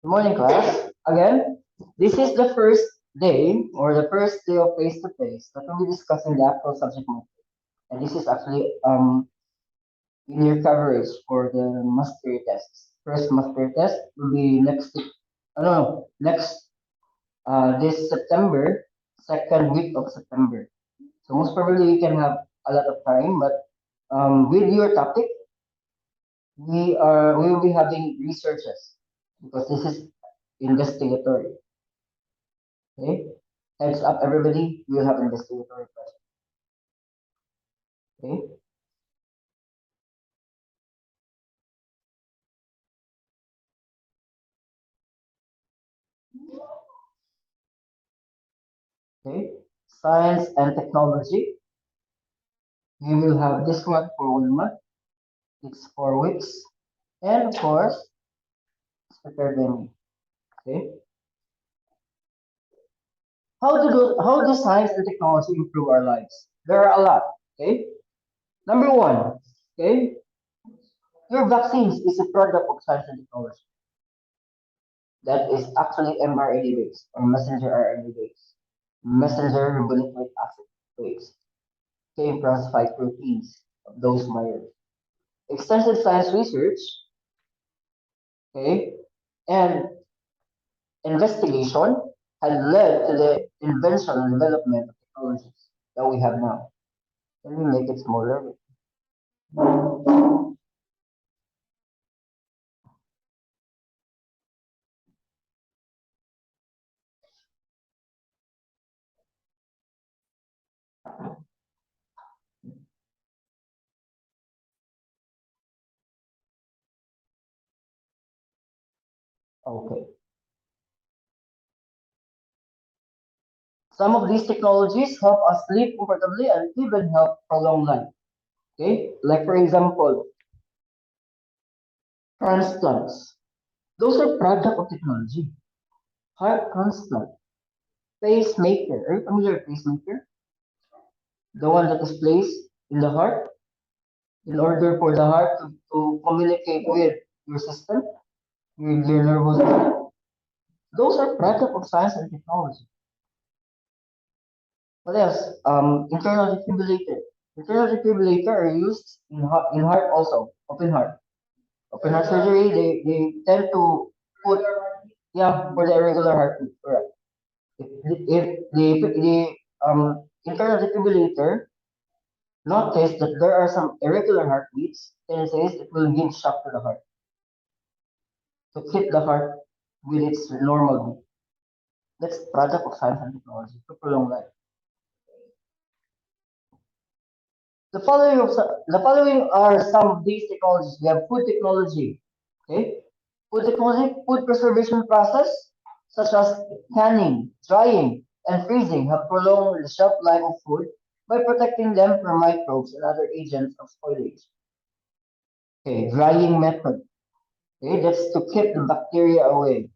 Good morning, class. Again, this is the first day or the first day of face-to-face that we'll be discussing the actual subject matter. And this is actually in your coverage for the mastery tests. First mastery test will be next week. No, next this September, second week of September. So most probably we can have a lot of time, but with your topic, we will be having researches because this is investigatory. Okay? Heads up, everybody, we will have investigatory questions. Okay? Okay? Science and technology. We will have this one for 1 month. It's 4 weeks. And of course, it's prepared by me. Okay? How do science and technology improve our lives? There are a lot. Okay? Number one, okay, your vaccines is a product of science and technology. That is actually mRNA based or messenger RNA based. Messenger ribonucleic acid based. Same classified proteins of those viruses. Extensive science research, okay, and investigation had led to the invention and development of technologies that we have now. Let me make it smaller. Okay. Some of these technologies help us live comfortably and even help prolong life. Okay, like for example, transplants. Those are product of technology. Heart transplant, pacemaker. Are you familiar with pacemaker? The one that is placed in the heart in order for the heart to communicate with your system, with your nervous system. Those are product of science and technology. What else? Internal defibrillator. Internal defibrillator are used in heart also, open heart. Open heart surgery, they tend to put, yeah, for the irregular heartbeat, correct. If the internal defibrillator notice that there are some irregular heartbeats, then it says it will give shock to the heart to keep the heart with its normal beat. That's product of science and technology to prolong life. The following are some of these technologies. We have food technology. Okay, food technology, food preservation process such as canning, drying, and freezing have prolonged the shelf life of food by protecting them from microbes and other agents of spoilage. Okay, drying method. Okay, that's to keep the bacteria away,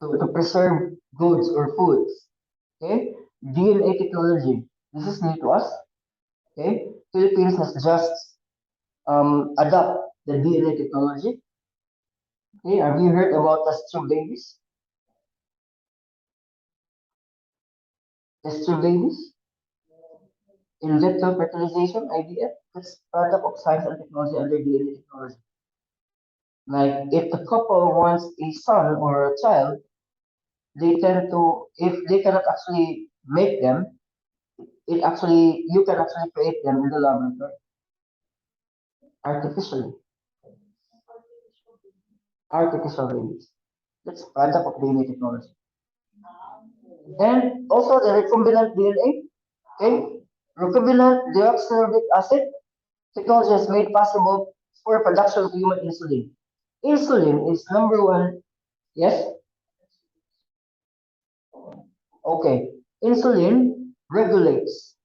to preserve goods or foods. Okay, DNA technology. This is new to us. Okay, Philippines has just adopt the DNA technology. Okay, have you heard about test tube babies? Test tube babies, in vitro fertilization (IVF). That's product of science and technology under DNA technology. Like if the couple wants a son or a child, they tend to, if they cannot actually make them, you can actually create them in the laboratory artificially. Artificial babies. That's product of DNA technology. And also the recombinant DNA. Okay, recombinant deoxyribonucleic acid technology has made possible for production of human insulin. Insulin is number one. Yes. Okay. Insulin regulates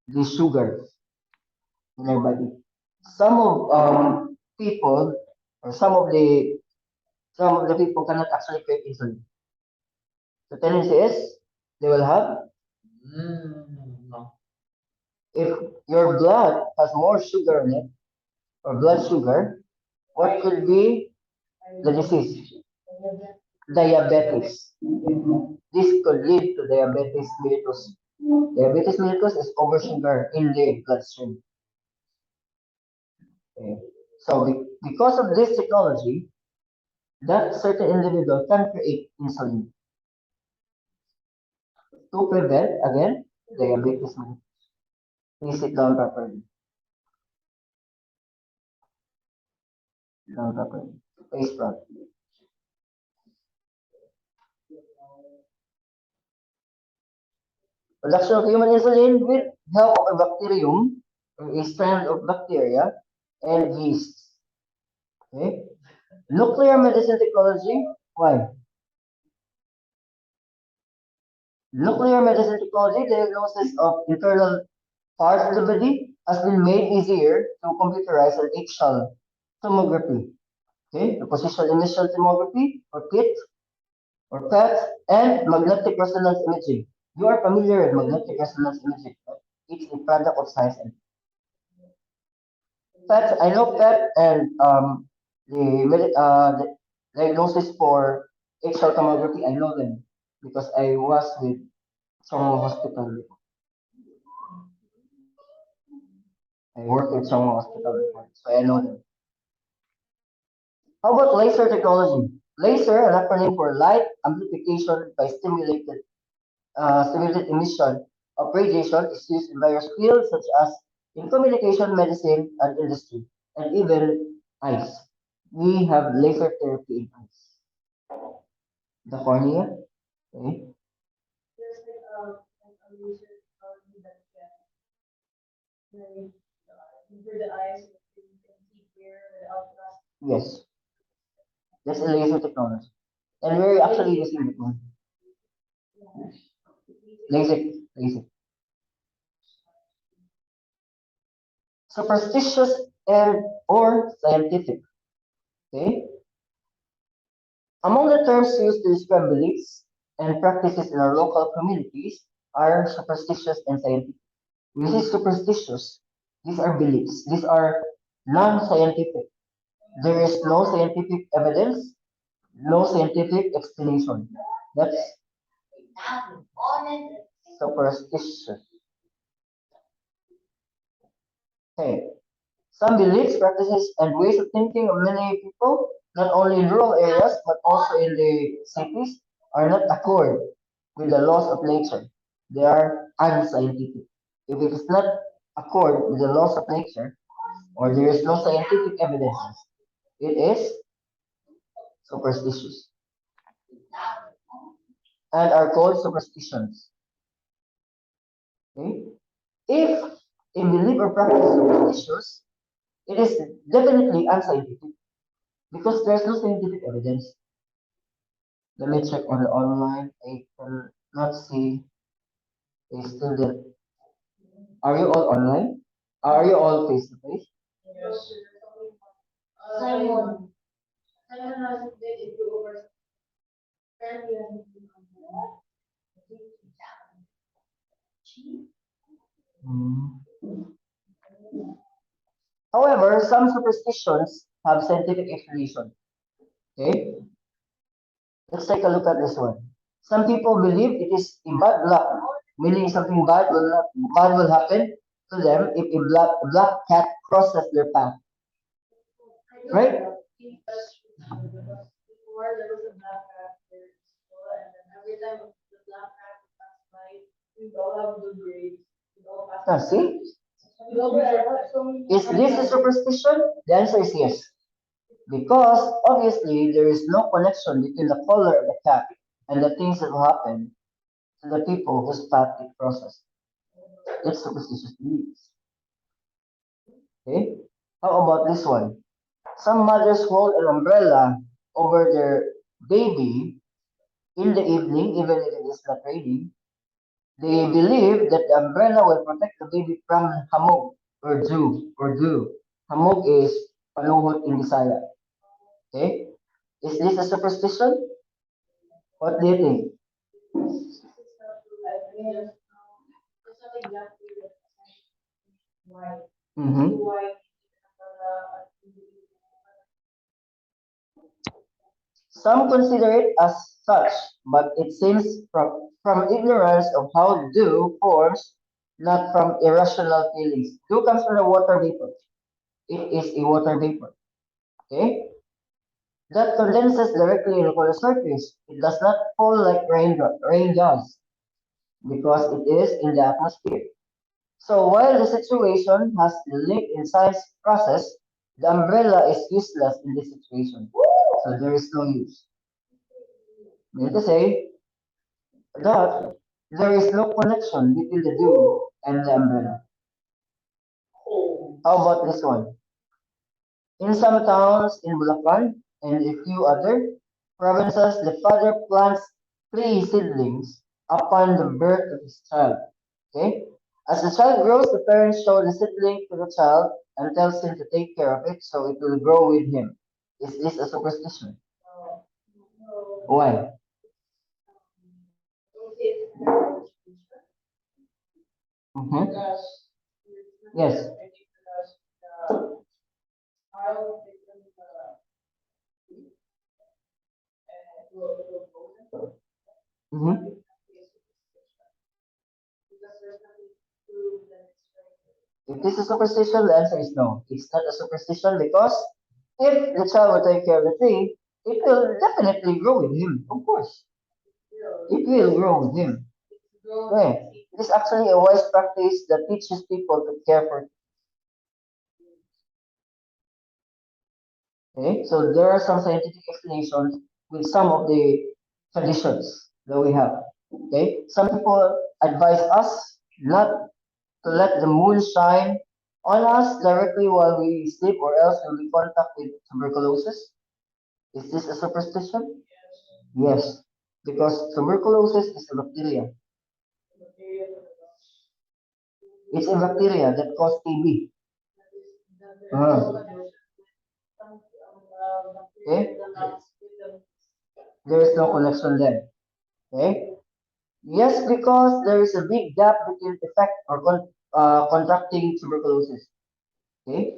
the sugar in our body. Some of people or some of the people cannot actually create insulin. The tendency is they will have, if your blood has more sugar in it or blood sugar, what could be the disease, diabetes. This could lead to diabetes mellitus. Diabetes mellitus is over sugar in the bloodstream. Okay. So because of this technology, that certain individual can create insulin to prevent again diabetes mellitus. Please sit down properly. Down properly. Face front. Production of human insulin with help of a bacterium or a strand of bacteria and yeast. Okay. Nuclear medicine technology. Why? Nuclear medicine technology diagnosis of internal parts of the body has been made easier through computerized and axial tomography. Okay, the positional initial tomography or PET and magnetic resonance imaging. You are familiar with magnetic resonance imaging, right? It's a product of science and PET. I know PET and the diagnosis for axial tomography. I know them because I was with some hospital. I worked with some hospital before, so I know them. How about laser technology? Laser, an acronym for light amplification by stimulated emission of radiation, is used in various fields such as in communication, medicine, and industry, and even eyes. We have laser therapy in eyes. The cornea, okay? Yes, that's a laser technology. And we're actually using it one. Laser, laser. Superstitious and or scientific. Okay? Among the terms used to describe beliefs and practices in our local communities are superstitious and scientific. When you say superstitious, these are beliefs. These are non-scientific. There is no scientific evidence, no scientific explanation. That's superstitious. Okay. Some beliefs, practices, and ways of thinking of many people, not only in rural areas but also in the cities, are not accord with the laws of nature. They are unscientific. If it is not accord with the laws of nature, or there is no scientific evidence, it is superstitious and are called superstitions. Okay? If a belief or practice is superstitious, it is definitely unscientific because there's no scientific evidence. Let me check on the online. I cannot see a student. Are you all online? Are you all face to face? Simon. Hmm. However, some superstitions have scientific explanation. Okay, let's take a look at this one. Some people believe it is a bad luck, meaning something bad will happen to them if a black cat crosses their path. Right? See? Is this a superstition? The answer is yes. Because obviously there is no connection between the color of the cat and the things that will happen to the people whose path it crosses. It's superstitious beliefs. Okay? How about this one? Some mothers hold an umbrella over their baby in the evening, even if it is not raining. They believe that the umbrella will protect the baby from hamog or dew. Hamog is panuhot in Bisaya. Okay? Is this a superstition? What do you think? Mm-hmm. Some consider it as such, but it seems from ignorance of how dew forms, not from irrational feelings. Dew comes from a water vapor. It is a water vapor. Okay? That condenses directly on the surface. It does not fall like rain does because it is in the atmosphere. So while the situation has the link in science process, the umbrella is useless in this situation. So there is no use. Meaning to say that there is no connection between the dew and the umbrella. How about this one? In some towns in Bulacan and a few other provinces, the father plants three seedlings upon the birth of his child. Okay? As the child grows, the parents show the seedling to the child and tells him to take care of it so it will grow with him. Is this a superstition? Why? Mm-hmm. Yes. Mm-hmm. If this is superstition, the answer is no. It's not a superstition because if the child will take care of the tree, it will definitely grow with him. Of course, it will grow with him. Okay. It is actually a wise practice that teaches people to care for. Okay, so there are some scientific explanations with some of the traditions that we have. Okay, some people advise us not to let the moon shine on us directly while we sleep, or else we'll be contact with tuberculosis. Is this a superstition? Yes, because tuberculosis is a bacteria. It's a bacteria that causes TB. Okay, there is no connection there. Okay. Yes, because there is a big gap between effect or contracting tuberculosis. Okay,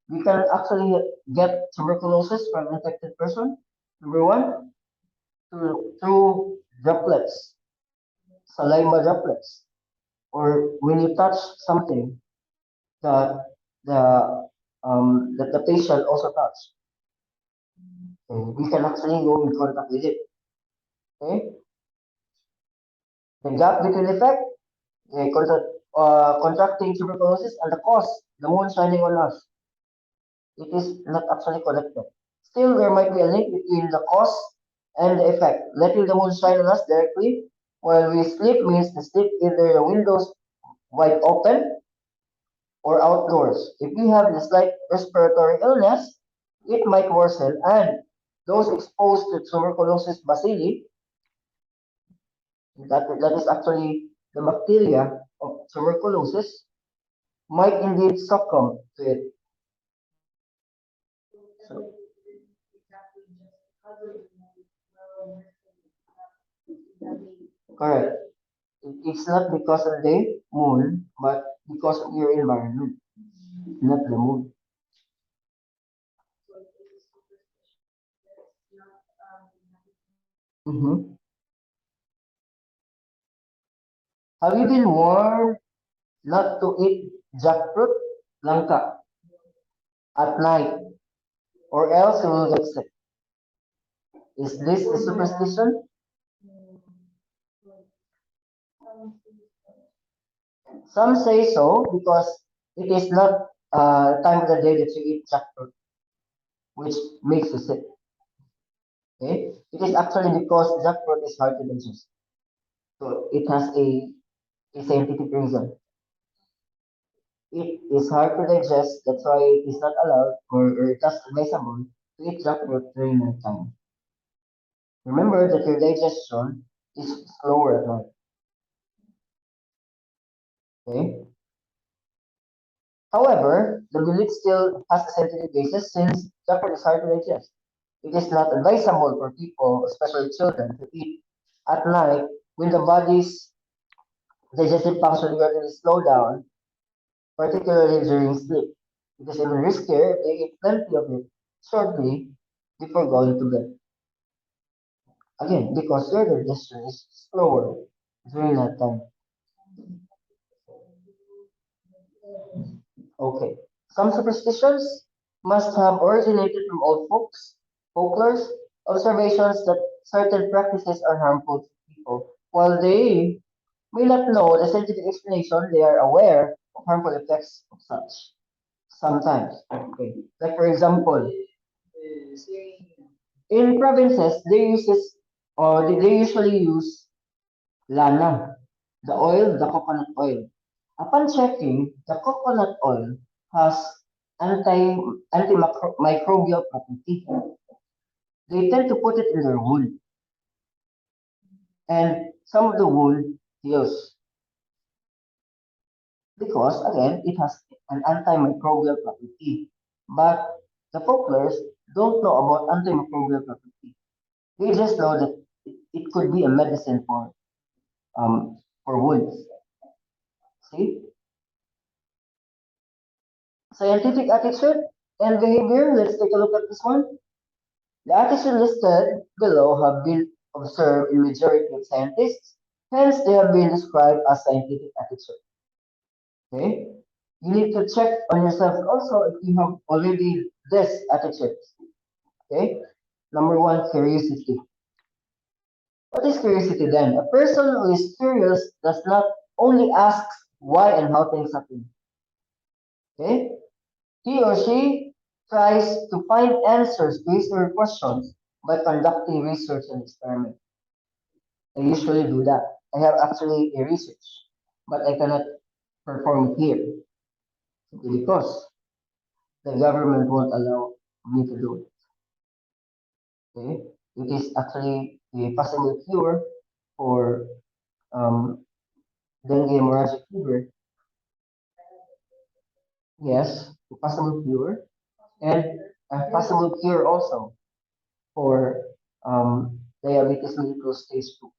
we can actually get tuberculosis from infected person. Number one, through droplets, saliva droplets, or when you touch something that the patient also touched. Okay, we can actually go in contact with it. Okay, the gap between effect, contracting tuberculosis, and the cause, the moon shining on us. It is not actually connected. Still, there might be a link between the cause and the effect. Letting the moon shine on us directly while we sleep means to sleep either the windows wide open or outdoors. If we have a slight respiratory illness, it might worsen, and those exposed to tuberculosis bacilli, that is actually the bacteria of tuberculosis, might indeed succumb to it. So, correct. It's not because of the moon, but because of your environment, not the moon. Hmm. Have you been warned not to eat jackfruit, langka, at night, or else you will get sick? Is this a superstition? Some say so because it is not time of the day that you eat jackfruit, which makes you sick. Okay? It is actually because jackfruit is hard to digest. So it has a scientific reason. It is hard to digest, that's why it is not allowed or just advisable to eat jackfruit during night time. Remember that your digestion is slower at night. Okay? However, the belief still has a scientific basis since jackfruit is hard to digest. It is not advisable for people, especially children, to eat at night when the body's digestive function gradually slow down, particularly during sleep. It is even riskier if they eat plenty of it shortly before going to bed. Again, because your digestion is slower during that time. Okay. Some superstitions must have originated from old folklores, observations that certain practices are harmful to people. While they may not know the scientific explanation, they are aware of harmful effects of such. Sometimes. Okay. Like for example, in provinces, they usually use lana, the coconut oil. Upon checking, the coconut oil has anti antimicrobial property. They tend to put it in their wool, and some of the wool heals because again it has an antimicrobial property. But the folklores don't know about antimicrobial property. They just know that it could be a medicine for wounds. See, scientific attitude and behavior. Let's take a look at this one. The attitude listed below have been observed in majority of scientists, hence they have been described as scientific attitude. Okay? You need to check on yourself also if you have already this attitude. Okay? Number one, curiosity. What is curiosity then? A person who is curious does not only ask why and how things happen. Okay? He or she tries to find answers to his or her questions by conducting research and experiment. I usually do that. I have actually a research, but I cannot perform it here simply because the government won't allow me to do it. Okay? It is actually a possible cure for um, dengue hemorrhagic fever. Yes, a possible cure, and a possible cure also for diabetes mellitus stage 2,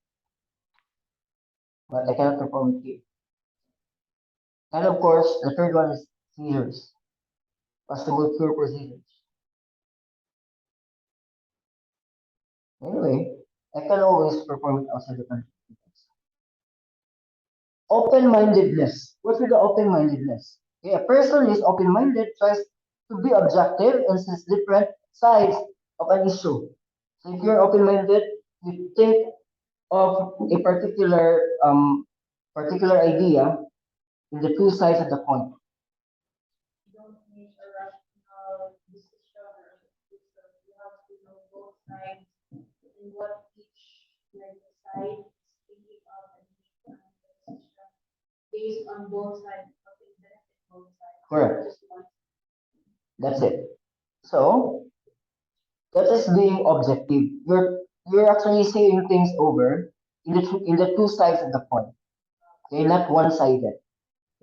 but I cannot perform it here. And of course, the third one is seizures, possible cure for seizures. Anyway, I can always perform it outside the country. Open-mindedness. What's with the open-mindedness? Okay, a person who is open-minded tries to be objective and sees different sides of an issue. So if you're open-minded, you think of a particular idea in the two sides of the coin. Correct. That's it. So that is being objective. You're actually seeing things over in the two sides of the coin. Okay, not one sided.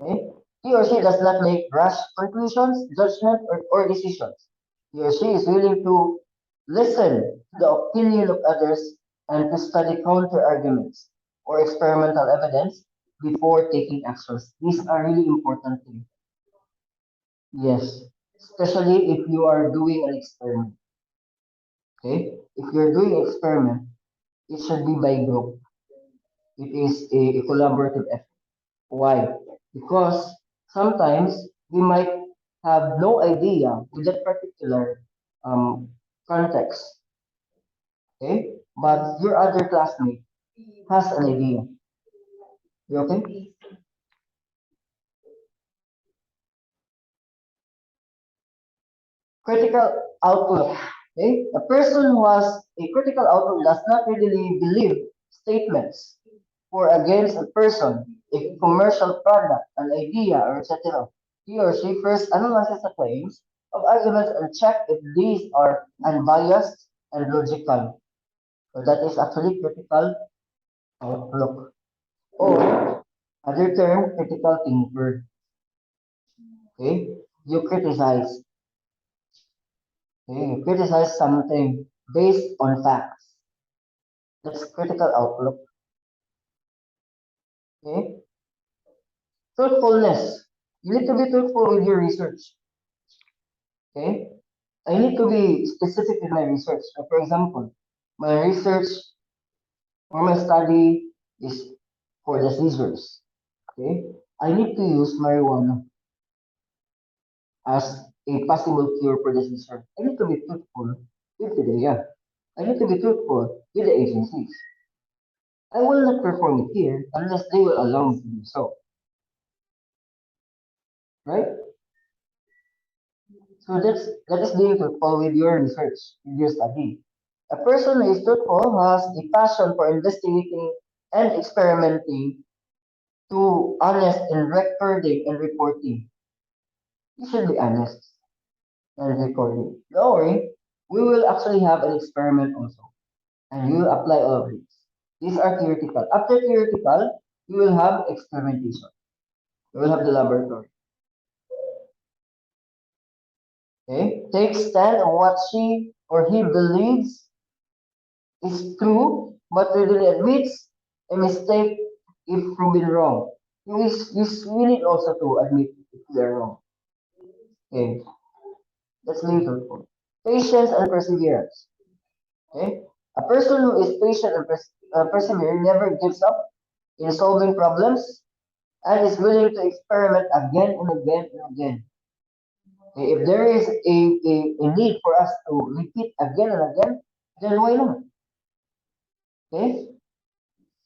Okay? He or she does not make rash conclusions, judgment, or decisions. He or she is willing to listen to the opinion of others and to study counter arguments or experimental evidence before taking actions. These are really important things. Yes, especially if you are doing an experiment. Okay, if you're doing experiment, it should be by group. It is a collaborative effort. Why? Because sometimes we might have no idea with that particular um, context, okay? But your other classmate has an idea. You okay? Critical outlook. Okay? A person who has a critical outlook does not readily believe statements for against a person, a commercial product, an idea, or etc. He or she first analyzes the claims of arguments and check if these are unbiased and logical. So that is actually critical outlook. Or other term, critical thinker. Okay? You criticize. Okay? You criticize something based on facts. That's critical outlook. Okay? Truthfulness. You need to be truthful with your research. Okay? I need to be specific with my research. So for example, my research or my study is for the seizures. Okay, I need to use marijuana as a possible cure for the seizure. I need to be truthful with the data. I need to be truthful with the agencies. I will not perform it here unless they will allow me to do so. Right? So that is being truthful with your research, with your study. A person who is truthful has a passion for investigating and experimenting to honest in recording and reporting. You should be honest and recording. Don't worry, we will actually have an experiment also, and we will apply all of these. These are theoretical. After theoretical, we will have experimentation. We will have the laboratory. Okay? Take stand on what she or he believes is true, but readily admits a mistake if proven wrong. We need also to admit if we are wrong. Okay, that's being truthful. Patience and perseverance. Okay, a person who is patient and persevere never gives up in solving problems and is willing to experiment again and again and again. Okay, if there is a need for us to repeat again and again, then why not? Okay,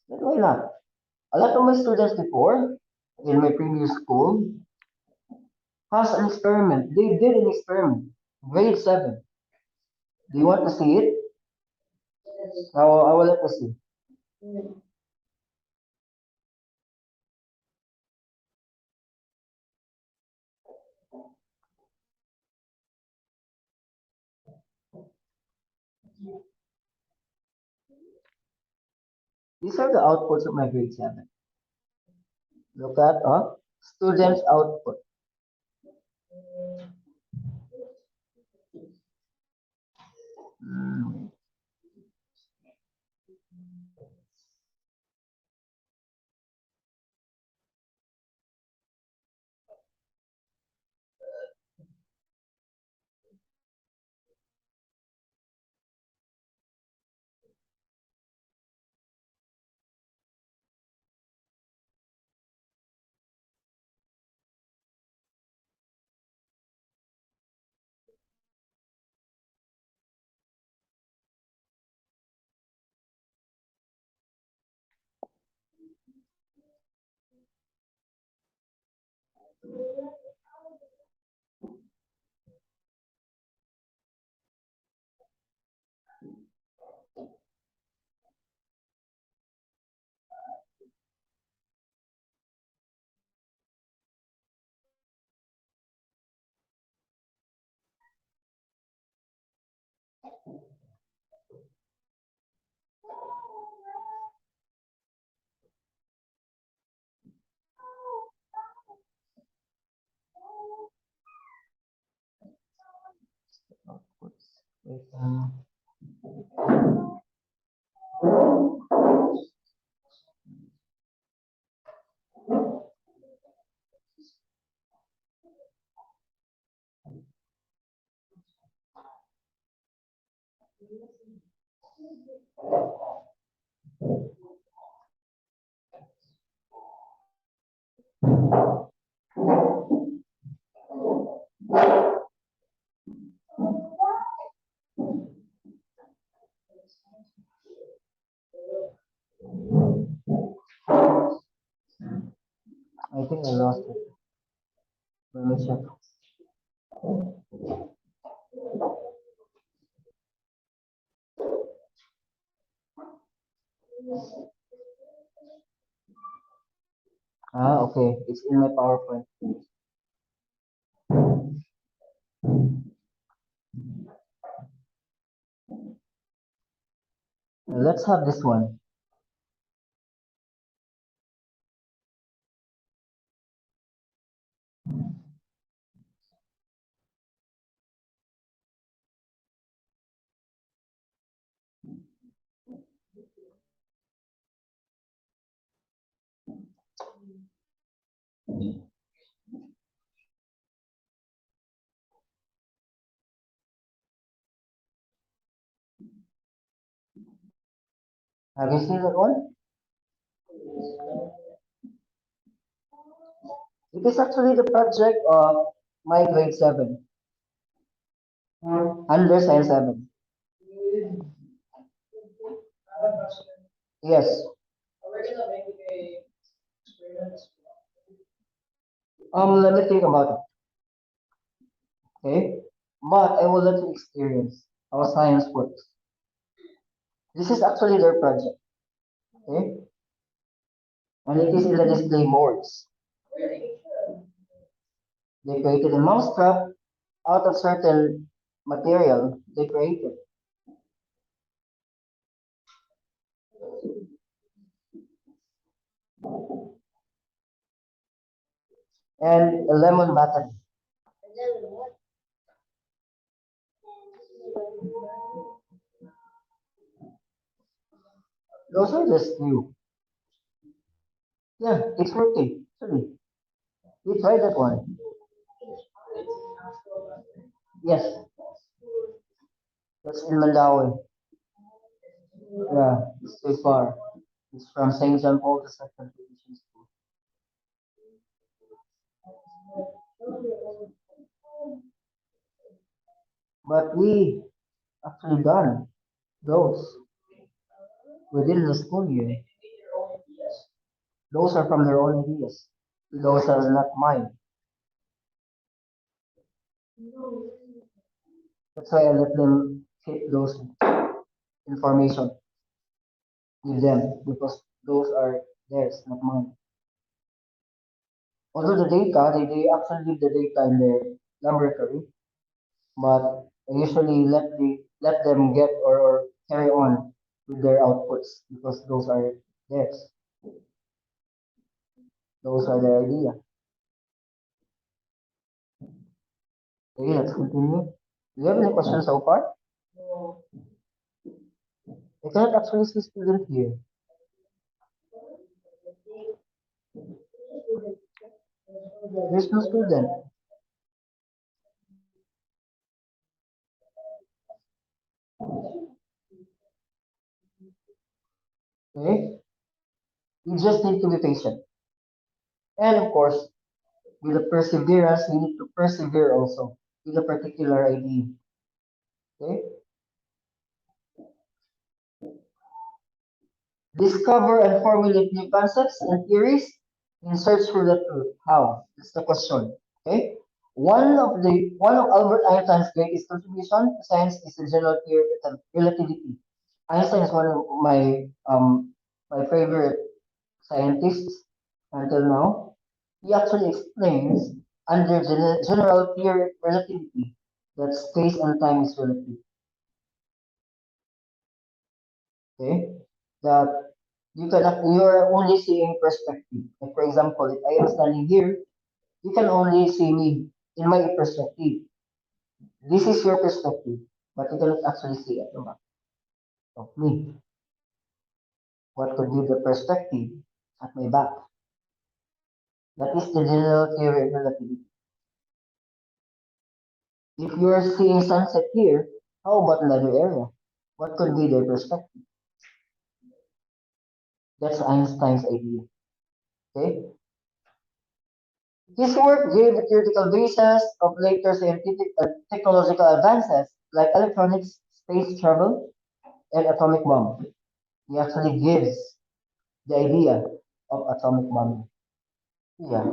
then why not? A lot of my students before, in my previous school, has an experiment. They did an experiment, grade 7. Do you want to see it? I will let us see. These are the outputs of my grade 7. Look at students' output. Hmm, outputs. Wait, I think I lost it. Let me check. Okay. It's in my PowerPoint. Let's have this one. Have you seen that one? It is actually the project of my grade 7, under Science 7. Yes. Let me think about it. Okay. But I will let you experience how science works. This is actually their project. Okay. And it is in the display boards. They created a mousetrap out of certain material they created. And a lemon battery. Those are just few. Yeah, it's working. Actually, we tried that one. Yes, that's in Malawi. Yeah, it's too far. It's from St. John Paul to Second Division School. But we actually done those within the school year. Those are from their own ideas. Those are not mine. That's why I let them keep those information with them because those are theirs, not mine. Although the data, they actually leave the data in their laboratory, but I usually let them get or carry on with their outputs because those are theirs. Those are their idea. Okay, let's continue. Do you have any questions so far? I cannot actually see student here. There's no student. Okay? You just need to be patient. And of course, with the perseverance, you need to persevere also with a particular idea. Okay? Discover and formulate new concepts and theories in search for the truth. How? That's the question. Okay? One of Albert Einstein's greatest contribution to science is the general theory of relativity. Einstein is one of my favorite scientists until now. He actually explains under general theory of relativity that space and time is relative. Okay? That you are only seeing perspective. Like for example, if I am standing here, you can only see me in my perspective. This is your perspective, but you cannot actually see at the back of me. What could be the perspective at my back? That is the general theory of relativity. If you are seeing sunset here, how about another area? What could be their perspective? That's Einstein's idea. Okay? His work gave the theoretical basis of later scientific and technological advances like electronics, space travel, and atomic bomb. He actually gives the idea of atomic bomb. Yeah.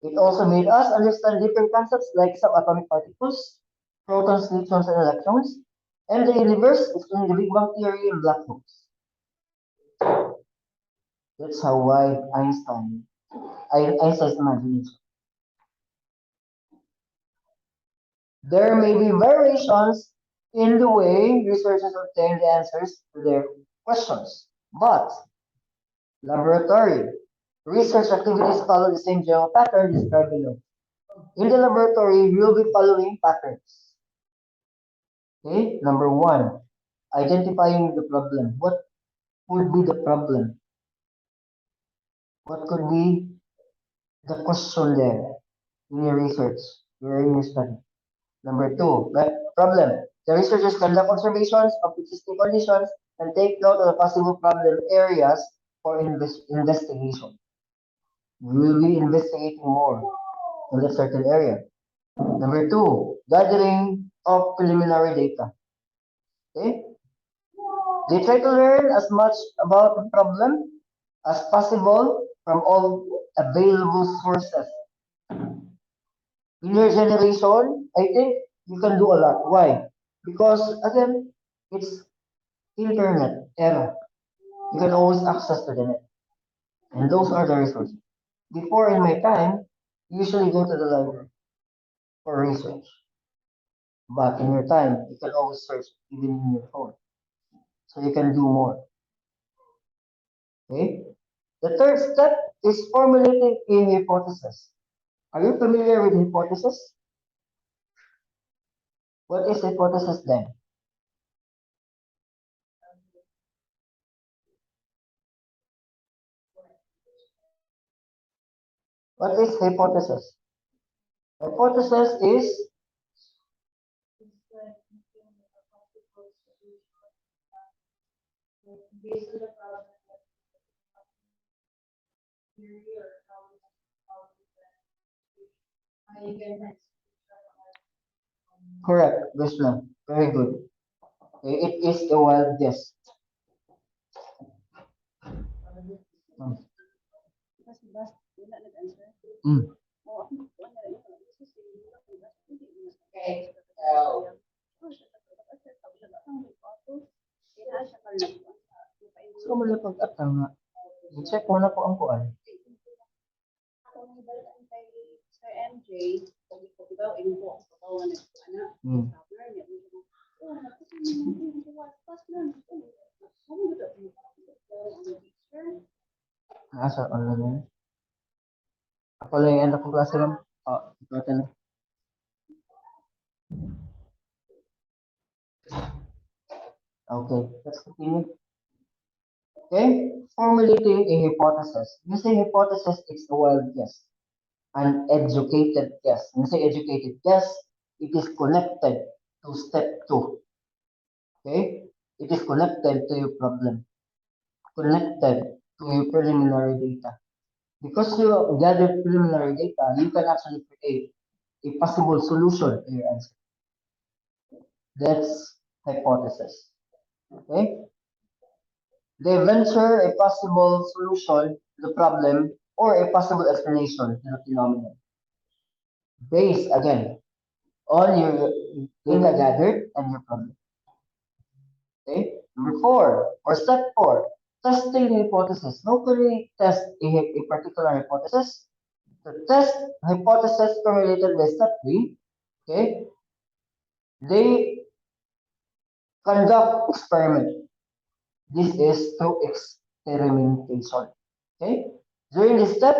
It also made us understand different concepts like subatomic particles, protons, neutrons, and electrons, and the universe, including the Big Bang theory and black holes. That's how wide Einstein's imagination. There may be variations in the way researchers obtain the answers to their questions, but laboratory research activities follow the same general pattern described below. In the laboratory, you'll be following patterns. Okay, number one, identifying the problem. What would be the problem? What could be the question there in your research, or in your study? Number two, right? Problem. The researchers conduct observations of existing conditions and take note of possible problem areas for investigation. We will be investigating more on that certain area. Number two, gathering of preliminary data. Okay? They try to learn as much about the problem as possible from all available sources. In your generation, I think you can do a lot. Why? Because again, it's internet era. You can always access to the net. And those are the resources. Before in my time, you usually go to the library for research. But in your time, you can always search even in your phone. So you can do more. Okay? The third step is formulating a hypothesis. Are you familiar with hypothesis? What is hypothesis then? What is hypothesis? Hypothesis is correct, Vishnu. Very good. Okay, it is a wild guess. Hmm. Mm. So, malapag at nga. I-check mo na po ang kuan. Hmm. Asa, ano na yun? Ako lang yung anak ko klase lang. Ikaw na. Okay, let's continue. Okay, formulating a hypothesis. You say hypothesis is a wild guess, an educated guess. When you say educated guess, it is connected to step two. Okay, it is connected to your problem, connected to your preliminary data. Because you gathered preliminary data, you can actually create a possible solution to your answer. That's hypothesis. Okay, they venture a possible solution to the problem or a possible explanation to the phenomenon. Based again on your data gathered and your problem. Okay. Number four, or step four, testing the hypothesis. How can we test a particular hypothesis? To test hypothesis correlated by step three, okay, they conduct experiment. This is through experimentation. Okay. During this step,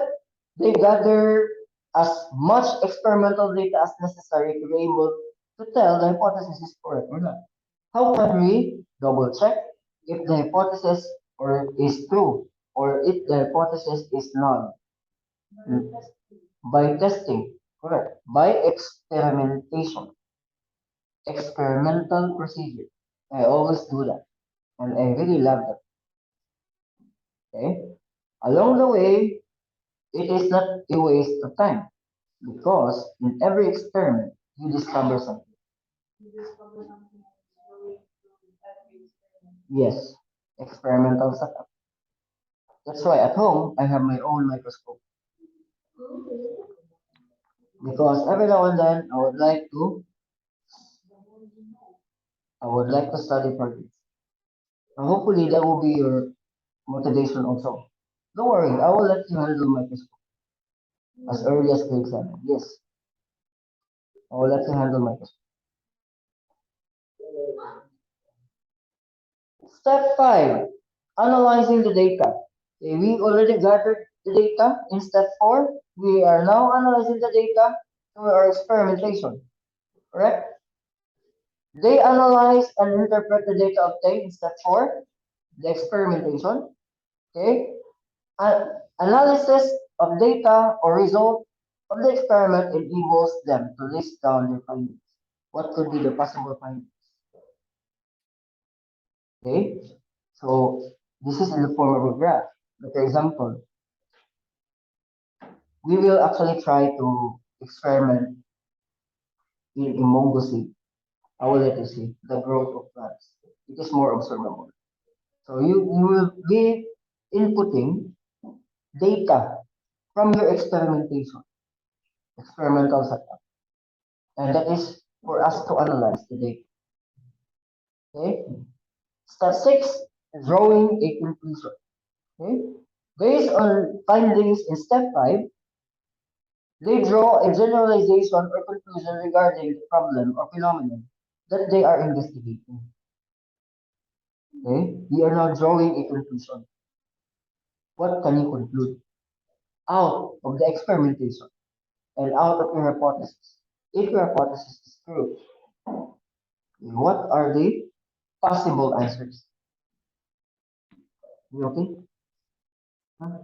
they gather as much experimental data as necessary to be able to tell the hypothesis is correct or not. How can we double check if the hypothesis or is true or if the hypothesis is null? Mm, by testing, correct. By experimentation, experimental procedure. I always do that, and I really love that. Okay. Along the way, it is not a waste of time because in every experiment you discover something. Yes, experimental setup. That's why at home I have my own microscope because every now and then I would like to study for this. And hopefully that will be your motivation also. Don't worry, I will let you handle microscope as early as grade 7. Yes, I will let you handle microscope. Step 5, analyzing the data. Okay, we already gathered the data in step 4. We are now analyzing the data through our experimentation. Correct? They analyze and interpret the data obtained in step 4, the experimentation. Okay? Analysis of data or result of the experiment enables them to list down their findings. What could be the possible findings? Okay, so this is in the form of a graph. But for example, we will actually try to experiment in Mongo seed. I will let you see the growth of plants. It is more observable. So you will be inputting data from your experimental setup. And that is for us to analyze the data. Okay? Step 6, drawing a conclusion. Okay? Based on findings in step 5, they draw a generalization or conclusion regarding the problem or phenomenon that they are investigating. Okay? We are now drawing a conclusion. What can you conclude out of the experimentation and out of your hypothesis? If your hypothesis is true, what are the possible answers? You okay? Huh?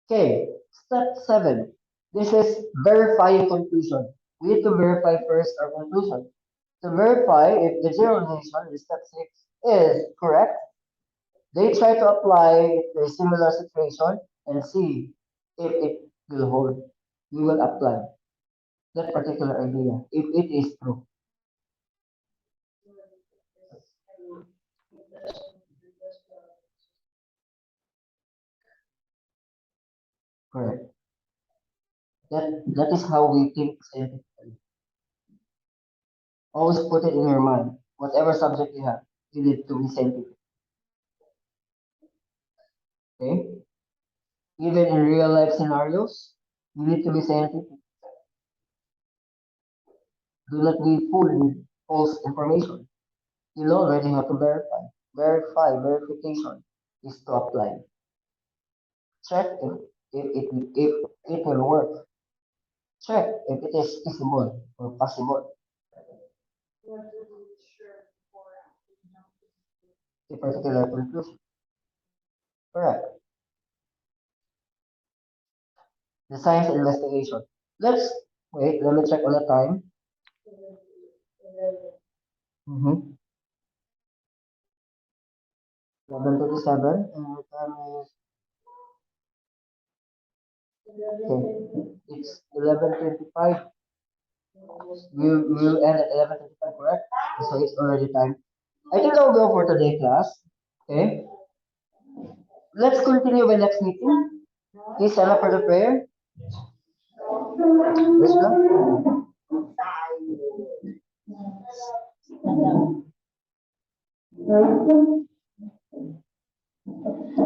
Okay, step 7. This is verifying conclusion. We need to verify first our conclusion. To verify if the generalization in step 6 is correct, they try to apply it to a similar situation and see if it will hold. We will apply that particular idea if it is true. Correct. That is how we think scientifically. Always put it in your mind. Whatever subject you have, you need to be scientific. Okay? Even in real life scenarios, you need to be scientific. Do not be fooled with false information. You know already how to verify. Verification is to apply. Check if it will work. Check if it is feasible or possible. A particular conclusion. Correct. The science investigation. Let's wait. Let me check on the time. Mm-hmm. 11:37, and the time is okay. It's 11:25. We'll end at 11:25, correct? So it's already time. I think I'll go for today, class. Okay. Let's continue by next meeting. Please stand up for the prayer. Let's go.